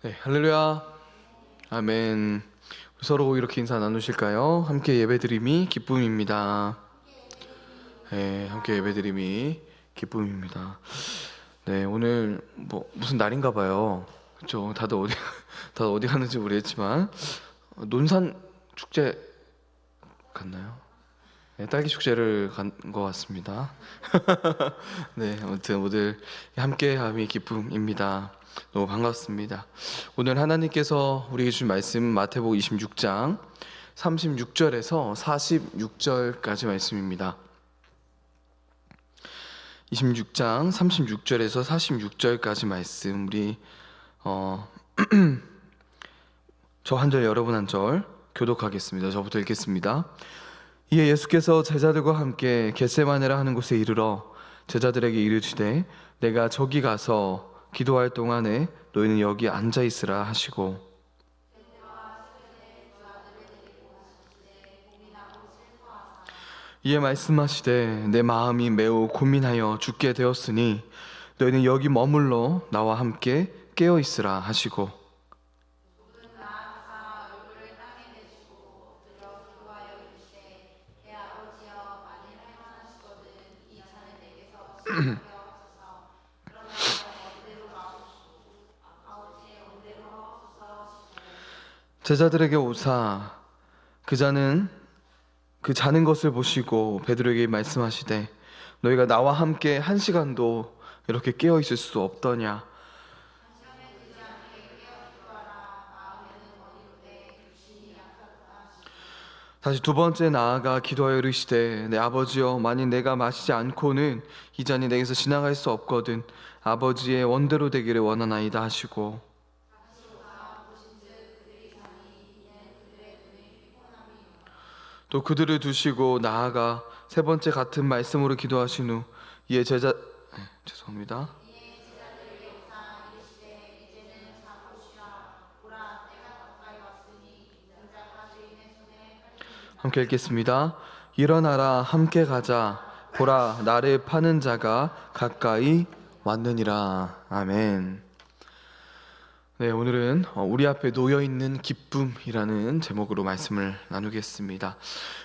네, 할렐루야. 아멘. 서로 이렇게 인사 나누실까요? 함께 예배드림이 기쁨입니다. 네, 함께 예배드림이 기쁨입니다. 네, 오늘 무슨 날인가 봐요. 그렇죠? 다들 어디 갔는지 모르겠지만 논산 축제 갔나요? 네, 딸기 축제를 간 것 같습니다. 네, 아무튼 모두 함께함이 기쁨입니다. 너무 반갑습니다. 오늘 하나님께서 우리에게 주신 말씀 마태복음 26장 36절에서 46절까지 말씀입니다. 26장 36절에서 46절까지 말씀 우리 저 한 절 여러분 한 절 교독하겠습니다. 저부터 읽겠습니다. 이에 예수께서 제자들과 함께 겟세마네라 하는 곳에 이르러 제자들에게 이르시되 내가 저기 가서 기도할 동안에 너희는 여기 앉아 있으라 하시고 이에 말씀하시되 내 마음이 매우 고민하여 죽게 되었으니 너희는 여기 머물러 나와 함께 깨어 있으라 하시고 제자들에게 오사 그 자는 것을 보시고 베드로에게 말씀하시되 너희가 나와 함께 한 시간도 이렇게 깨어 있을 수 없더냐. 다시 두 번째 나아가 기도하여 이르시되 내 아버지여 만일 내가 마시지 않고는 이 잔이 내게서 지나갈 수 없거든 아버지의 원대로 되기를 원하나이다 하시고 또 그들을 두시고 나아가 세 번째 같은 말씀으로 기도하신 후 이에 죄송합니다. 함께 읽겠습니다. 일어나라 함께 가자 보라 나를 파는 자가 가까이 왔느니라. 아멘. 네, 오늘은 우리 앞에 놓여있는 기쁨이라는 제목으로 말씀을 나누겠습니다.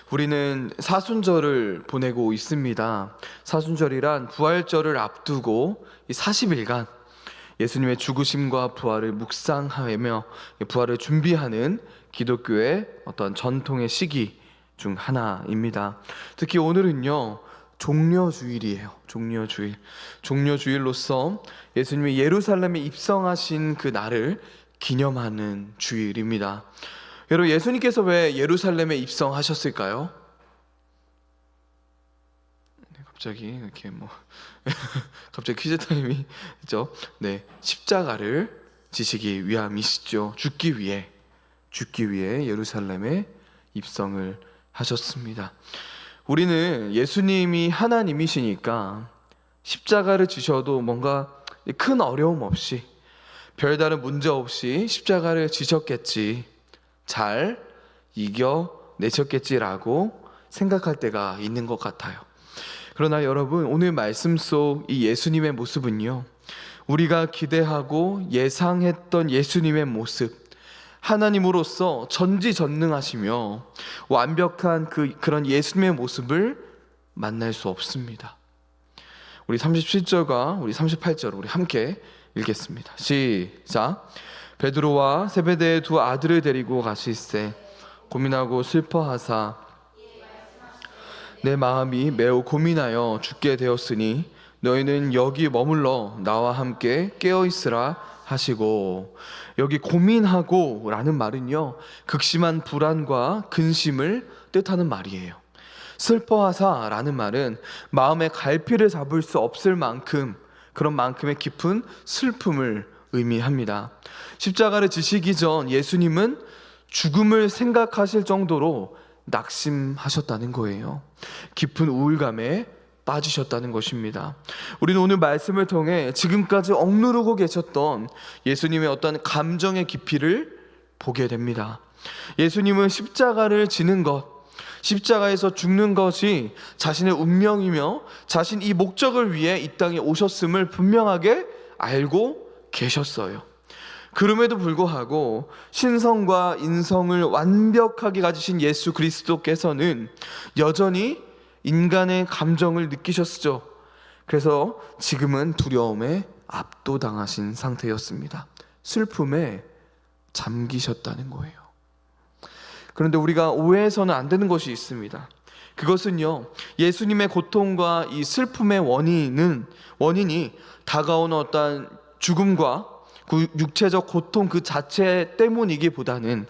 우리는 사순절을 보내고 있습니다. 사순절이란 부활절을 앞두고 이 40일간 예수님의 죽으심과 부활을 묵상하며 부활을 준비하는 기독교의 어떤 전통의 시기 중 하나입니다. 특히 오늘은요 종려주일이에요. 종려주일로서 예수님이 예루살렘에 입성하신 그 날을 기념하는 주일입니다. 여러분, 예수님께서 왜 예루살렘에 입성하셨을까요? 갑자기 이렇게 갑자기 퀴즈 타임이 있죠. 네, 십자가를 지시기 위함이시죠. 죽기 위해 예루살렘에 입성을 하셨습니다. 우리는 예수님이 하나님이시니까 십자가를 지셔도 뭔가 큰 어려움 없이 별다른 문제 없이 십자가를 지셨겠지, 잘 이겨내셨겠지라고 생각할 때가 있는 것 같아요. 그러나 여러분, 오늘 말씀 속 이 예수님의 모습은요, 우리가 기대하고 예상했던 예수님의 모습, 하나님으로서 전지전능하시며 완벽한 그런 예수님의 모습을 만날 수 없습니다. 우리 37절과 우리 38절 우리 함께 읽겠습니다. 시작. 베드로와 세베대의 두 아들을 데리고 가실새 고민하고 슬퍼하사 내 마음이 매우 고민하여 죽게 되었으니 너희는 여기 머물러 나와 함께 깨어 있으라 하시고, 여기 고민하고 라는 말은요 극심한 불안과 근심을 뜻하는 말이에요. 슬퍼하사 라는 말은 마음의 갈피를 잡을 수 없을 만큼 그런 만큼의 깊은 슬픔을 의미합니다. 십자가를 지시기 전 예수님은 죽음을 생각하실 정도로 낙심하셨다는 거예요. 깊은 우울감에 빠지셨다는 것입니다. 우리는 오늘 말씀을 통해 지금까지 억누르고 계셨던 예수님의 어떤 감정의 깊이를 보게 됩니다. 예수님은 십자가를 지는 것, 십자가에서 죽는 것이 자신의 운명이며 자신 이 목적을 위해 이 땅에 오셨음을 분명하게 알고 계셨어요. 그럼에도 불구하고 신성과 인성을 완벽하게 가지신 예수 그리스도께서는 여전히 인간의 감정을 느끼셨죠. 그래서 지금은 두려움에 압도당하신 상태였습니다. 슬픔에 잠기셨다는 거예요. 그런데 우리가 오해해서는 안 되는 것이 있습니다. 그것은요, 예수님의 고통과 이 슬픔의 원인이 다가오는 어떠한 죽음과 그 육체적 고통 그 자체 때문이기보다는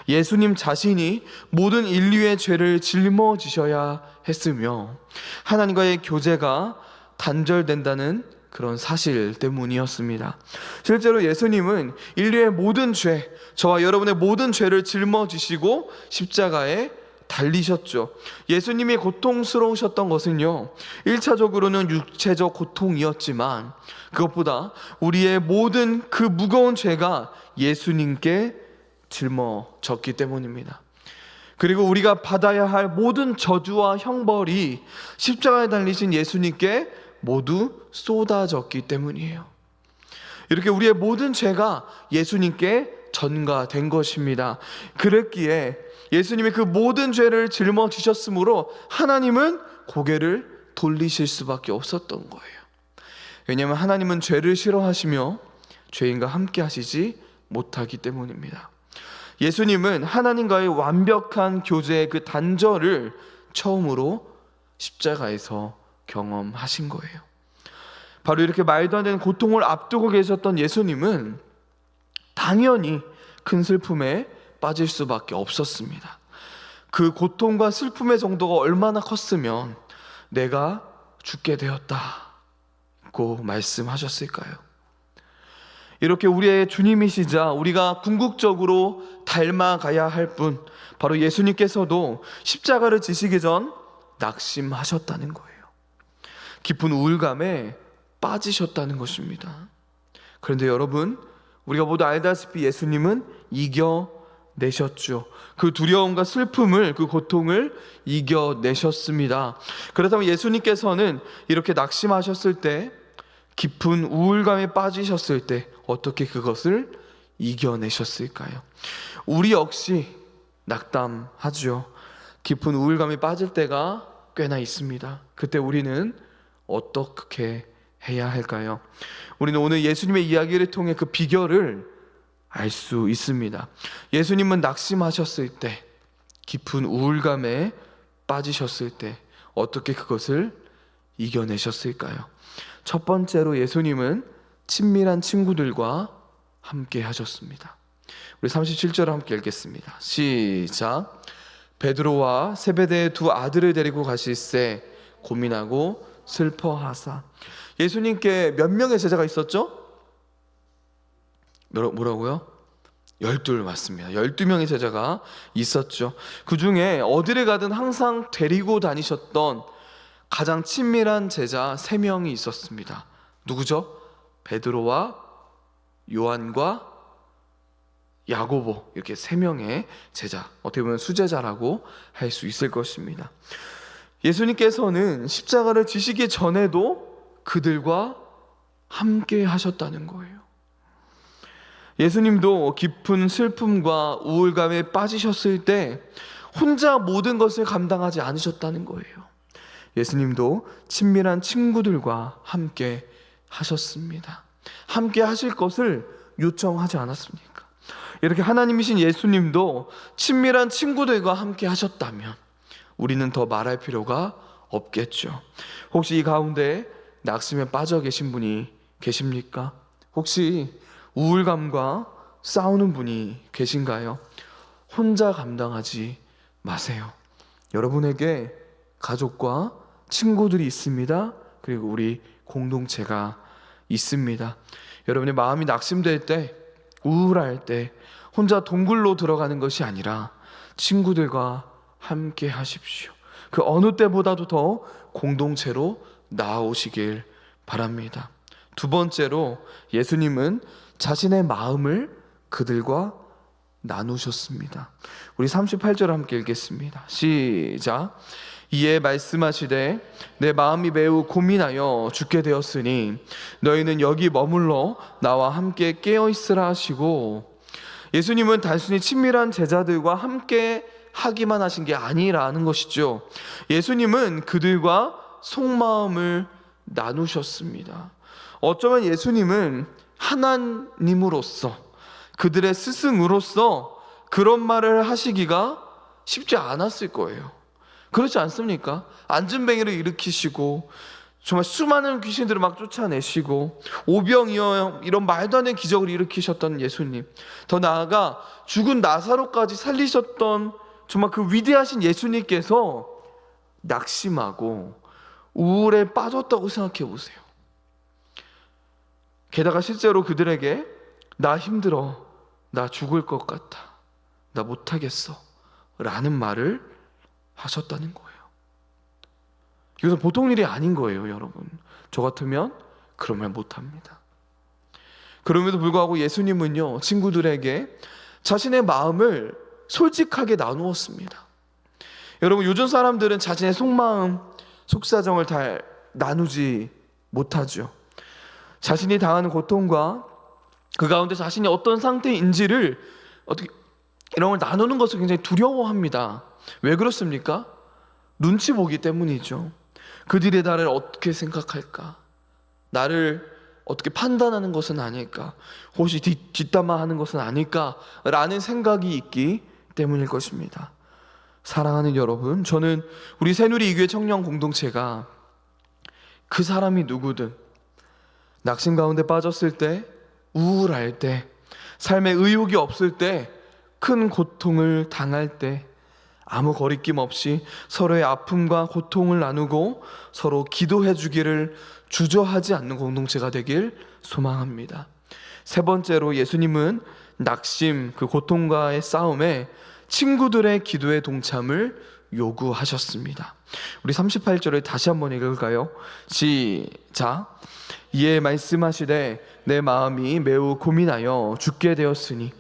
예수님 자신이 모든 인류의 죄를 짊어지셔야 했으며 하나님과의 교제가 단절된다는 그런 사실 때문이었습니다. 실제로 예수님은 인류의 모든 죄, 저와 여러분의 모든 죄를 짊어지시고 십자가에 달리셨죠. 예수님이 고통스러우셨던 것은요, 1차적으로는 육체적 고통이었지만 그것보다 우리의 모든 그 무거운 죄가 예수님께 짊어졌기 때문입니다. 그리고 우리가 받아야 할 모든 저주와 형벌이 십자가에 달리신 예수님께 모두 쏟아졌기 때문이에요. 이렇게 우리의 모든 죄가 예수님께 전가된 것입니다. 그랬기에 예수님이 그 모든 죄를 짊어지셨으므로 하나님은 고개를 돌리실 수밖에 없었던 거예요. 왜냐하면 하나님은 죄를 싫어하시며 죄인과 함께 하시지 못하기 때문입니다. 예수님은 하나님과의 완벽한 교제의 그 단절을 처음으로 십자가에서 경험하신 거예요. 바로 이렇게 말도 안 되는 고통을 앞두고 계셨던 예수님은 당연히 큰 슬픔에 빠질 수밖에 없었습니다. 그 고통과 슬픔의 정도가 얼마나 컸으면 내가 죽게 되었다고 말씀하셨을까요? 이렇게 우리의 주님이시자 우리가 궁극적으로 닮아가야 할 분, 바로 예수님께서도 십자가를 지시기 전 낙심하셨다는 거예요. 깊은 우울감에 빠지셨다는 것입니다. 그런데 여러분, 우리가 모두 알다시피 예수님은 이겨내셨죠. 그 두려움과 슬픔을, 그 고통을 이겨내셨습니다. 그렇다면 예수님께서는 이렇게 낙심하셨을 때, 깊은 우울감에 빠지셨을 때 어떻게 그것을 이겨내셨을까요? 우리 역시 낙담하죠. 깊은 우울감에 빠질 때가 꽤나 있습니다. 그때 우리는 어떻게 해야 할까요? 우리는 오늘 예수님의 이야기를 통해 그 비결을 알 수 있습니다. 예수님은 낙심하셨을 때, 깊은 우울감에 빠지셨을 때 어떻게 그것을 이겨내셨을까요? 첫 번째로 예수님은 친밀한 친구들과 함께 하셨습니다. 우리 37절을 함께 읽겠습니다. 시작. 베드로와 세베대의 두 아들을 데리고 가실새 고민하고 슬퍼하사. 예수님께 몇 명의 제자가 있었죠? 뭐라고요? 12 맞습니다. 12명의 제자가 있었죠. 그 중에 어디를 가든 항상 데리고 다니셨던 가장 친밀한 제자 3명이 있었습니다. 누구죠? 베드로와 요한과 야고보, 이렇게 3명의 제자, 어떻게 보면 수제자라고 할 수 있을 것입니다. 예수님께서는 십자가를 지시기 전에도 그들과 함께 하셨다는 거예요. 예수님도 깊은 슬픔과 우울감에 빠지셨을 때 혼자 모든 것을 감당하지 않으셨다는 거예요. 예수님도 친밀한 친구들과 함께 하셨습니다. 함께 하실 것을 요청하지 않았습니까? 이렇게 하나님이신 예수님도 친밀한 친구들과 함께 하셨다면 우리는 더 말할 필요가 없겠죠. 혹시 이 가운데 낙심에 빠져 계신 분이 계십니까? 혹시 우울감과 싸우는 분이 계신가요? 혼자 감당하지 마세요. 여러분에게 가족과 친구들이 있습니다. 그리고 우리 공동체가 있습니다. 여러분의 마음이 낙심될 때, 우울할 때 혼자 동굴로 들어가는 것이 아니라 친구들과 함께 하십시오. 그 어느 때보다도 더 공동체로 나아오시길 바랍니다. 두 번째로 예수님은 자신의 마음을 그들과 나누셨습니다. 우리 38절 함께 읽겠습니다. 시작. 이에 말씀하시되 내 마음이 매우 고민하여 죽게 되었으니 너희는 여기 머물러 나와 함께 깨어 있으라 하시고, 예수님은 단순히 친밀한 제자들과 함께 하기만 하신 게 아니라는 것이죠. 예수님은 그들과 속마음을 나누셨습니다. 어쩌면 예수님은 하나님으로서, 그들의 스승으로서 그런 말을 하시기가 쉽지 않았을 거예요. 그렇지 않습니까? 안진뱅이를 일으키시고 정말 수많은 귀신들을 막 쫓아내시고 오병이어 이런 말도 안 되는 기적을 일으키셨던 예수님, 더 나아가 죽은 나사로까지 살리셨던 정말 그 위대하신 예수님께서 낙심하고 우울에 빠졌다고 생각해 보세요. 게다가 실제로 그들에게 나 힘들어, 나 죽을 것 같아, 나 못하겠어 라는 말을 하셨다는 거예요. 이것은 보통 일이 아닌 거예요, 여러분. 저 같으면 그런 말 못합니다. 그럼에도 불구하고 예수님은요, 친구들에게 자신의 마음을 솔직하게 나누었습니다. 여러분, 요즘 사람들은 자신의 속마음, 속사정을 잘 나누지 못하죠. 자신이 당하는 고통과 그 가운데 자신이 어떤 상태인지를 이런 걸 나누는 것을 굉장히 두려워합니다. 왜 그렇습니까? 눈치 보기 때문이죠. 그들이 나를 어떻게 생각할까? 나를 어떻게 판단하는 것은 아닐까? 혹시 뒷담화하는 것은 아닐까? 라는 생각이 있기 때문일 것입니다. 사랑하는 여러분, 저는 우리 새누리 이교회 청년 공동체가 그 사람이 누구든 낙심 가운데 빠졌을 때, 우울할 때, 삶에 의욕이 없을 때, 큰 고통을 당할 때 아무 거리낌 없이 서로의 아픔과 고통을 나누고 서로 기도해 주기를 주저하지 않는 공동체가 되길 소망합니다. 세 번째로, 예수님은 낙심, 그 고통과의 싸움에 친구들의 기도의 동참을 요구하셨습니다. 우리 38절을 다시 한번 읽을까요? 시작. 이에 말씀하시되 내 마음이 매우 고민하여 죽게 되었으니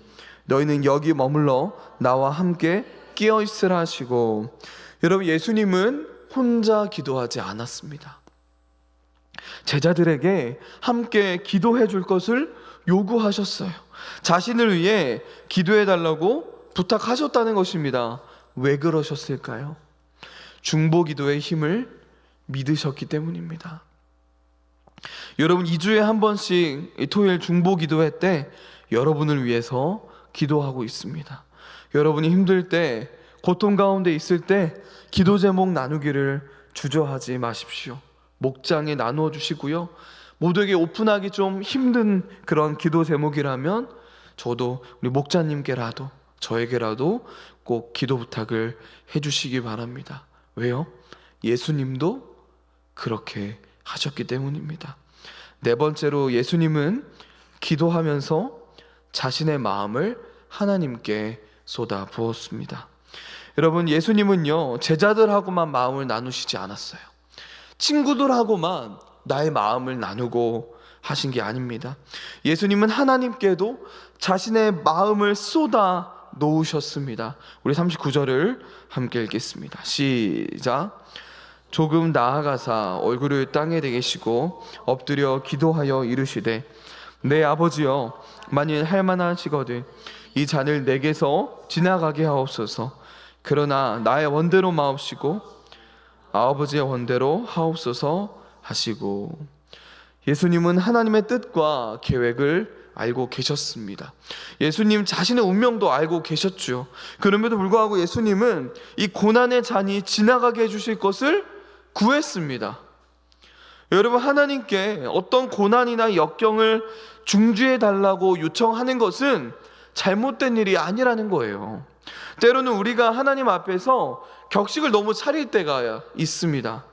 너희는 여기 머물러 나와 함께 깨어 있으라 하시고, 여러분, 예수님은 혼자 기도하지 않았습니다. 제자들에게 함께 기도해 줄 것을 요구하셨어요. 자신을 위해 기도해 달라고 부탁하셨다는 것입니다. 왜 그러셨을까요? 중보 기도의 힘을 믿으셨기 때문입니다. 여러분, 2주에 한 번씩 토요일 중보 기도회 때 여러분을 위해서 기도하고 있습니다. 여러분이 힘들 때, 고통 가운데 있을 때 기도 제목 나누기를 주저하지 마십시오. 목장에 나누어 주시고요, 모두에게 오픈하기 좀 힘든 그런 기도 제목이라면 저도 우리 목자님께라도 저에게라도 꼭 기도 부탁을 해주시기 바랍니다. 왜요? 예수님도 그렇게 하셨기 때문입니다. 네 번째로, 예수님은 기도하면서 자신의 마음을 하나님께 쏟아 부었습니다. 여러분, 예수님은요, 제자들하고만 마음을 나누시지 않았어요. 친구들하고만 나의 마음을 나누고 하신 게 아닙니다. 예수님은 하나님께도 자신의 마음을 쏟아 놓으셨습니다. 우리 39절을 함께 읽겠습니다. 시작. 조금 나아가사 얼굴을 땅에 대시고 엎드려 기도하여 이르시되 내 아버지여, 만일 할만하시거든 이 잔을 내게서 지나가게 하옵소서. 그러나 나의 원대로 마옵시고 아버지의 원대로 하옵소서 하시고, 예수님은 하나님의 뜻과 계획을 알고 계셨습니다. 예수님 자신의 운명도 알고 계셨죠. 그럼에도 불구하고 예수님은 이 고난의 잔이 지나가게 해주실 것을 구했습니다. 여러분, 하나님께 어떤 고난이나 역경을 중지해 달라고 요청하는 것은 잘못된 일이 아니라는 거예요. 때로는 우리가 하나님 앞에서 격식을 너무 차릴 때가 있습니다.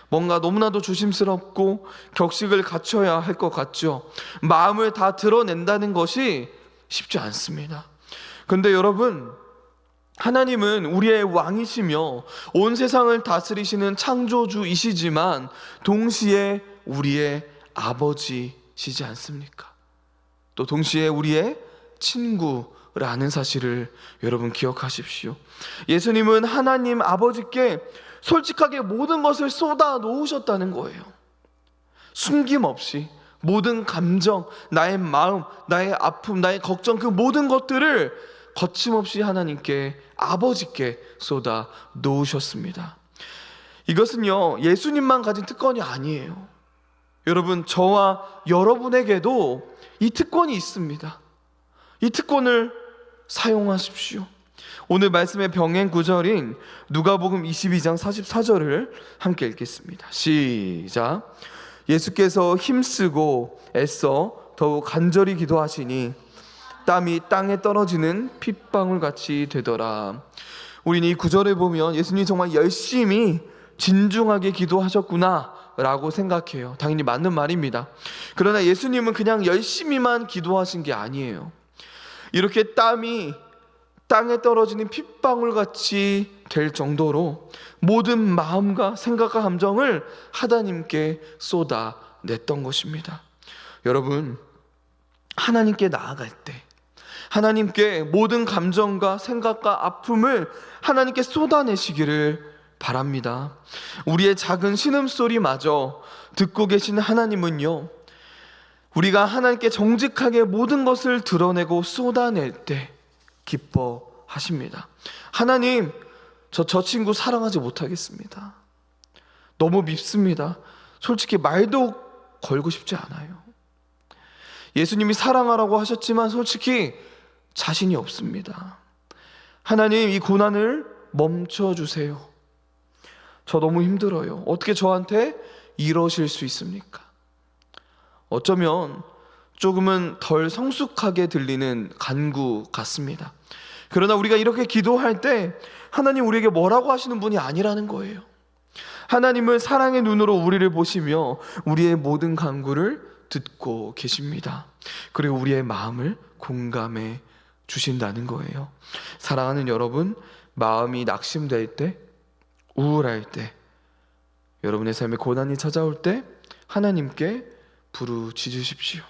뭔가 너무나도 조심스럽고 격식을 갖춰야 할 것 같죠. 마음을 다 드러낸다는 것이 쉽지 않습니다. 그런데 여러분, 하나님은 우리의 왕이시며 온 세상을 다스리시는 창조주이시지만 동시에 우리의 아버지시지 않습니까? 또 동시에 우리의 친구라는 사실을 여러분 기억하십시오. 예수님은 하나님 아버지께 솔직하게 모든 것을 쏟아 놓으셨다는 거예요. 숨김없이 모든 감정, 나의 마음, 나의 아픔, 나의 걱정, 그 모든 것들을 거침없이 하나님께, 아버지께 쏟아 놓으셨습니다. 이것은요, 예수님만 가진 특권이 아니에요. 여러분, 저와 여러분에게도 이 특권이 있습니다. 이 특권을 사용하십시오. 오늘 말씀의 병행 구절인 누가복음 22장 44절을 함께 읽겠습니다. 시작. 예수께서 힘쓰고 애써 더욱 간절히 기도하시니 땀이 땅에 떨어지는 핏방울같이 되더라. 우리는 이 구절을 보면 예수님이 정말 열심히 진중하게 기도하셨구나 라고 생각해요. 당연히 맞는 말입니다. 그러나 예수님은 그냥 열심히만 기도하신 게 아니에요. 이렇게 땀이 땅에 떨어지는 핏방울같이 될 정도로 모든 마음과 생각과 감정을 하나님께 쏟아냈던 것입니다. 여러분, 하나님께 나아갈 때, 하나님께 모든 감정과 생각과 아픔을 하나님께 쏟아내시기를 바랍니다. 우리의 작은 신음소리마저 듣고 계신 하나님은요, 우리가 하나님께 정직하게 모든 것을 드러내고 쏟아낼 때 기뻐하십니다. 하나님, 저 친구 사랑하지 못하겠습니다. 너무 밉습니다. 솔직히 말도 걸고 싶지 않아요. 예수님이 사랑하라고 하셨지만 솔직히 자신이 없습니다. 하나님, 이 고난을 멈춰주세요. 저 너무 힘들어요. 어떻게 저한테 이러실 수 있습니까? 어쩌면 조금은 덜 성숙하게 들리는 간구 같습니다. 그러나 우리가 이렇게 기도할 때 하나님 우리에게 뭐라고 하시는 분이 아니라는 거예요. 하나님은 사랑의 눈으로 우리를 보시며 우리의 모든 간구를 듣고 계십니다. 그리고 우리의 마음을 공감해 주신다는 거예요. 사랑하는 여러분, 마음이 낙심될 때, 우울할 때, 여러분의 삶에 고난이 찾아올 때 하나님께 부르짖으십시오.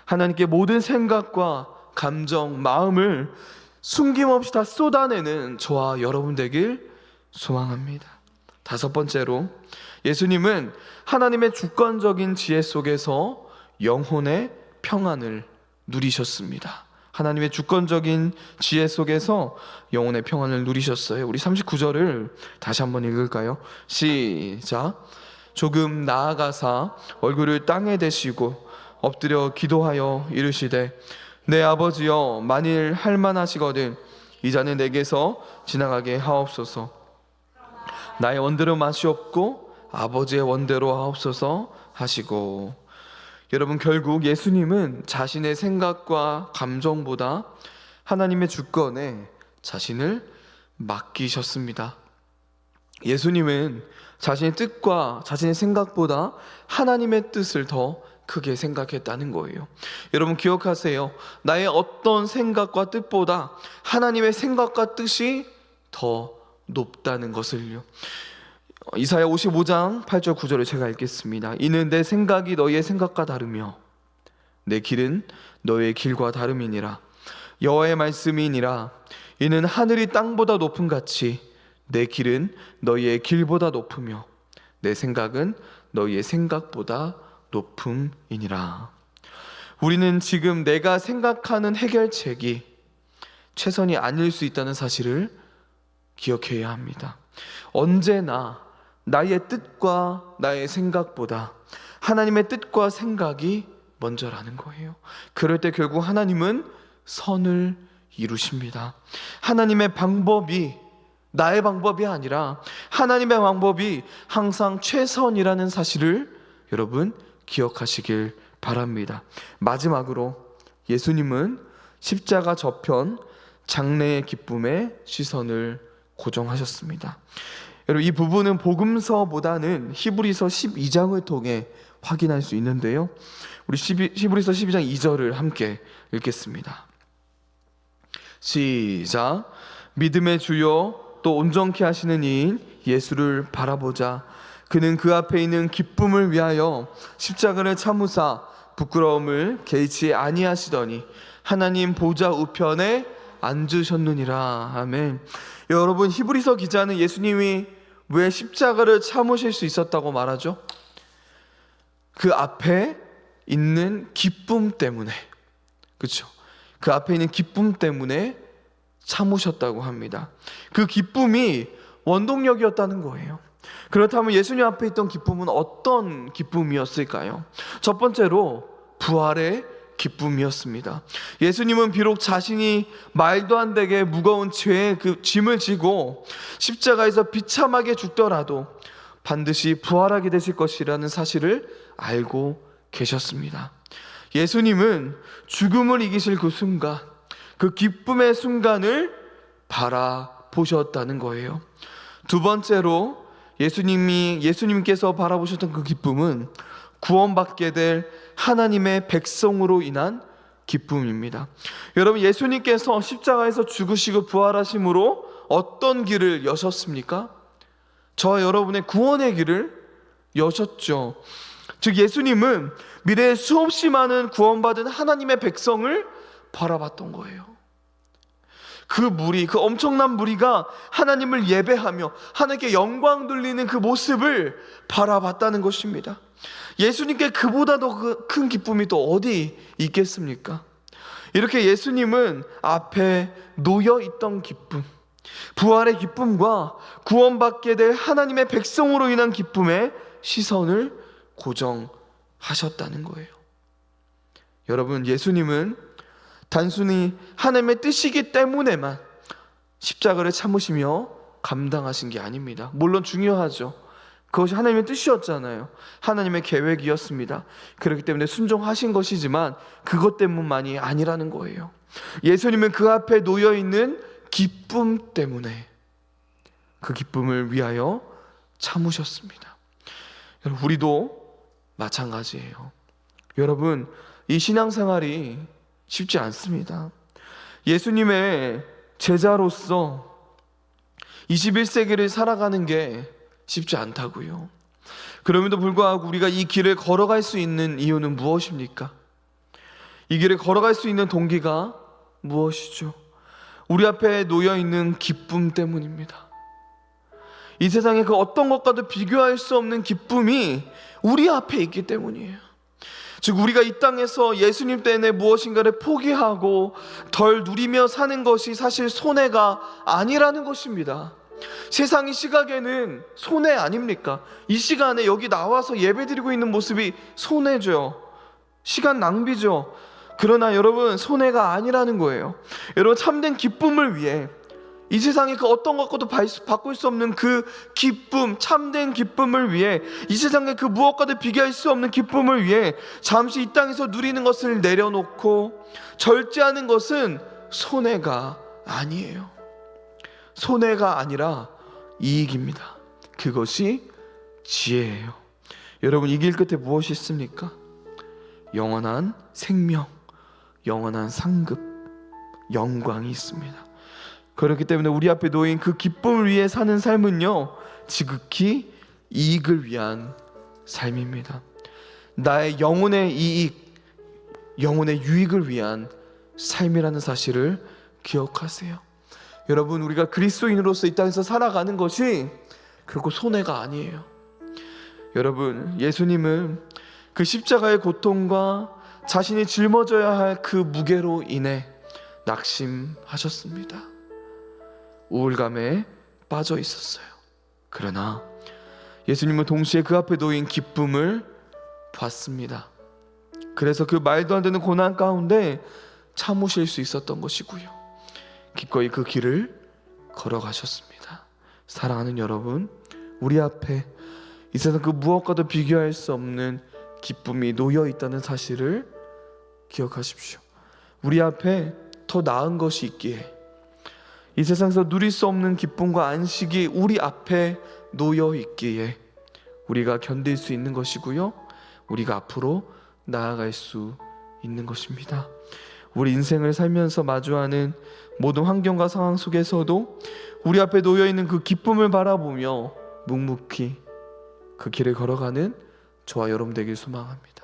하나님께 모든 생각과 감정, 마음을 숨김없이 다 쏟아내는 저와 여러분 되길 소망합니다. 다섯 번째로, 예수님은 하나님의 주권적인 지혜 속에서 영혼의 평안을 누리셨습니다. 하나님의 주권적인 지혜 속에서 영혼의 평안을 누리셨어요. 우리 39절을 다시 한번 읽을까요? 시작. 조금 나아가사 얼굴을 땅에 대시고 엎드려 기도하여 이르시되 내 아버지여, 만일 할만하시거든 이 잔을 내게서 지나가게 하옵소서. 나의 원대로 마시옵고 아버지의 원대로 하옵소서 하시고. 여러분, 결국 예수님은 자신의 생각과 감정보다 하나님의 주권에 자신을 맡기셨습니다. 예수님은 자신의 뜻과 자신의 생각보다 하나님의 뜻을 더 크게 생각했다는 거예요. 여러분, 기억하세요. 나의 어떤 생각과 뜻보다 하나님의 생각과 뜻이 더 높다는 것을요. 이사야 55장 8절 9절을 제가 읽겠습니다. 이는 내 생각이 너희의 생각과 다르며 내 길은 너희의 길과 다름이니라. 여호와의 말씀이니라. 이는 하늘이 땅보다 높음 같이 내 길은 너희의 길보다 높으며 내 생각은 너희의 생각보다 높음이니라. 우리는 지금 내가 생각하는 해결책이 최선이 아닐 수 있다는 사실을 기억해야 합니다. 언제나 나의 뜻과 나의 생각보다 하나님의 뜻과 생각이 먼저라는 거예요. 그럴 때 결국 하나님은 선을 이루십니다. 하나님의 방법이 나의 방법이 아니라 하나님의 방법이 항상 최선이라는 사실을 여러분 기억하시길 바랍니다. 마지막으로, 예수님은 십자가 저편 장래의 기쁨에 시선을 고정하셨습니다. 여러분, 이 부분은 복음서보다는 히브리서 12장을 통해 확인할 수 있는데요, 우리 히브리서 12장 2절을 함께 읽겠습니다. 시작. 믿음의 주요 또 온전케 하시는 이인 예수를 바라보자. 그는 그 앞에 있는 기쁨을 위하여 십자가를 참으사 부끄러움을 개의치 아니하시더니 하나님 보좌 우편에 앉으셨느니라. 아멘. 여러분, 히브리서 기자는 예수님이 왜 십자가를 참으실 수 있었다고 말하죠? 그 앞에 있는 기쁨 때문에, 그렇죠? 그 앞에 있는 기쁨 때문에 참으셨다고 합니다. 그 기쁨이 원동력이었다는 거예요. 그렇다면 예수님 앞에 있던 기쁨은 어떤 기쁨이었을까요? 첫 번째로 부활의 기쁨이었습니다. 예수님은 비록 자신이 말도 안 되게 무거운 죄의 그 짐을 지고 십자가에서 비참하게 죽더라도 반드시 부활하게 되실 것이라는 사실을 알고 계셨습니다. 예수님은 죽음을 이기실 그 순간, 그 기쁨의 순간을 바라보셨다는 거예요. 두 번째로 예수님께서 바라보셨던 그 기쁨은 구원받게 될 하나님의 백성으로 인한 기쁨입니다. 여러분, 예수님께서 십자가에서 죽으시고 부활하심으로 어떤 길을 여셨습니까? 저와 여러분의 구원의 길을 여셨죠. 즉 예수님은 미래에 수없이 많은 구원받은 하나님의 백성을 바라봤던 거예요. 그 엄청난 무리가 하나님을 예배하며 하나님께 영광 돌리는 그 모습을 바라봤다는 것입니다. 예수님께 그보다 더 큰 기쁨이 또 어디 있겠습니까? 이렇게 예수님은 앞에 놓여 있던 기쁨, 부활의 기쁨과 구원받게 될 하나님의 백성으로 인한 기쁨에 시선을 고정하셨다는 거예요. 여러분, 예수님은 단순히 하나님의 뜻이기 때문에만 십자가를 참으시며 감당하신 게 아닙니다. 물론 중요하죠. 그것이 하나님의 뜻이었잖아요. 하나님의 계획이었습니다. 그렇기 때문에 순종하신 것이지만 그것 때문만이 아니라는 거예요. 예수님은 그 앞에 놓여있는 기쁨 때문에 그 기쁨을 위하여 참으셨습니다. 여러분, 우리도 마찬가지예요. 여러분, 이 신앙생활이 쉽지 않습니다. 예수님의 제자로서 21세기를 살아가는 게 쉽지 않다고요. 그럼에도 불구하고 우리가 이 길을 걸어갈 수 있는 이유는 무엇입니까? 이 길을 걸어갈 수 있는 동기가 무엇이죠? 우리 앞에 놓여있는 기쁨 때문입니다. 이 세상의 그 어떤 것과도 비교할 수 없는 기쁨이 우리 앞에 있기 때문이에요. 즉 우리가 이 땅에서 예수님 때문에 무엇인가를 포기하고 덜 누리며 사는 것이 사실 손해가 아니라는 것입니다. 세상의 시각에는 손해 아닙니까? 이 시간에 여기 나와서 예배드리고 있는 모습이 손해죠. 시간 낭비죠. 그러나 여러분, 손해가 아니라는 거예요. 여러분, 참된 기쁨을 위해 이 세상의 그 어떤 것과도 바꿀 수 없는 그 기쁨, 참된 기쁨을 위해 이 세상의 그 무엇과도 비교할 수 없는 기쁨을 위해 잠시 이 땅에서 누리는 것을 내려놓고 절제하는 것은 손해가 아니에요. 손해가 아니라 이익입니다. 그것이 지혜예요. 여러분, 이 길 끝에 무엇이 있습니까? 영원한 생명, 영원한 상급, 영광이 있습니다. 그렇기 때문에 우리 앞에 놓인 그 기쁨을 위해 사는 삶은요, 지극히 이익을 위한 삶입니다. 나의 영혼의 이익, 영혼의 유익을 위한 삶이라는 사실을 기억하세요. 여러분, 우리가 그리스도인으로서 이 땅에서 살아가는 것이 결코 손해가 아니에요. 여러분, 예수님은 그 십자가의 고통과 자신이 짊어져야 할 그 무게로 인해 낙심하셨습니다. 우울감에 빠져 있었어요. 그러나 예수님은 동시에 그 앞에 놓인 기쁨을 봤습니다. 그래서 그 말도 안 되는 고난 가운데 참으실 수 있었던 것이고요, 기꺼이 그 길을 걸어가셨습니다. 사랑하는 여러분, 우리 앞에 이 세상 그 무엇과도 비교할 수 없는 기쁨이 놓여 있다는 사실을 기억하십시오. 우리 앞에 더 나은 것이 있기에, 이 세상에서 누릴 수 없는 기쁨과 안식이 우리 앞에 놓여 있기에 우리가 견딜 수 있는 것이고요, 우리가 앞으로 나아갈 수 있는 것입니다. 우리 인생을 살면서 마주하는 모든 환경과 상황 속에서도 우리 앞에 놓여 있는 그 기쁨을 바라보며 묵묵히 그 길을 걸어가는 저와 여러분 되길 소망합니다.